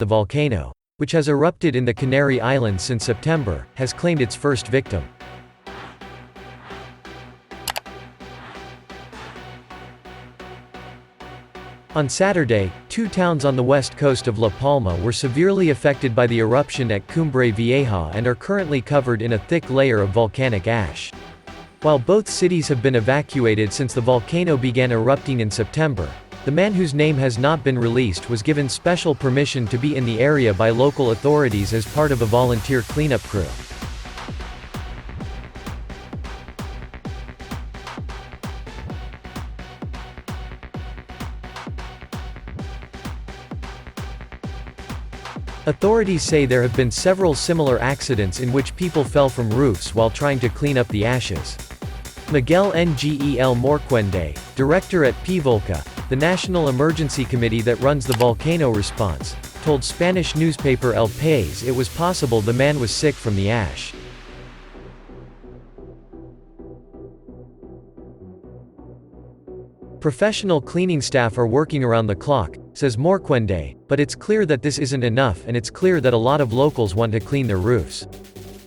The volcano, which has erupted in the Canary Islands since September, has claimed its first victim. On Saturday, 2 towns on the west coast of La Palma were severely affected by the eruption at Cumbre Vieja and are currently covered in a thick layer of volcanic ash. While both cities have been evacuated since the volcano began erupting in September, the man whose name has not been released was given special permission to be in the area by local authorities as part of a volunteer cleanup crew. Authorities say there have been several similar accidents in which people fell from roofs while trying to clean up the ashes. Miguel Ngel Morquende, director at PVolca, the national emergency committee that runs the volcano response, told Spanish newspaper El País it was possible the man was sick from the ash. Professional cleaning staff are working around the clock, says Morquende, but it's clear that this isn't enough and it's clear that a lot of locals want to clean their roofs.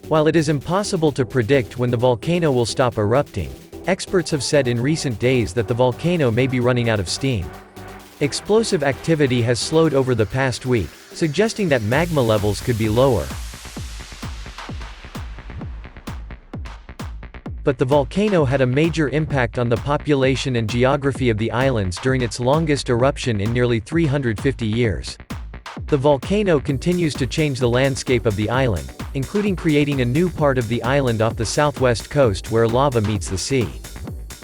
While it is impossible to predict when the volcano will stop erupting, experts have said in recent days that the volcano may be running out of steam. Explosive activity has slowed over the past week, suggesting that magma levels could be lower. But the volcano had a major impact on the population and geography of the islands during its longest eruption in nearly 350 years. The volcano continues to change the landscape of the island, including creating a new part of the island off the southwest coast where lava meets the sea.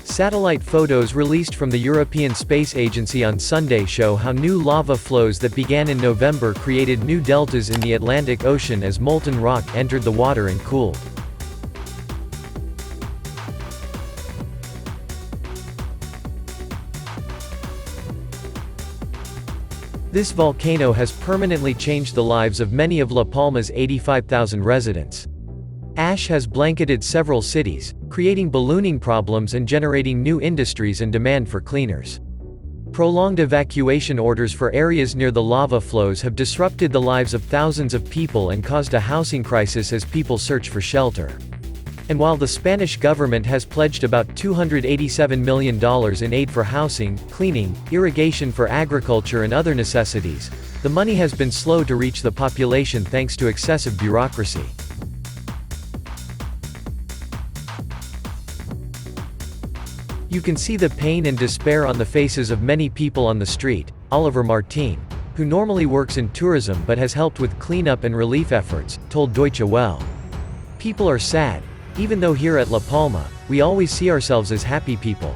Satellite photos released from the European Space Agency on Sunday show how new lava flows that began in November created new deltas in the Atlantic Ocean as molten rock entered the water and cooled. This volcano has permanently changed the lives of many of La Palma's 85,000 residents. Ash has blanketed several cities, creating ballooning problems and generating new industries and demand for cleaners. Prolonged evacuation orders for areas near the lava flows have disrupted the lives of thousands of people and caused a housing crisis as people search for shelter. And while the Spanish government has pledged about $287 million in aid for housing, cleaning, irrigation for agriculture and other necessities, the money has been slow to reach the population thanks to excessive bureaucracy. You can see the pain and despair on the faces of many people on the street. Oliver Martin, who normally works in tourism but has helped with cleanup and relief efforts, told Deutsche Welle. People are sad. Even though here at La Palma, we always see ourselves as happy people.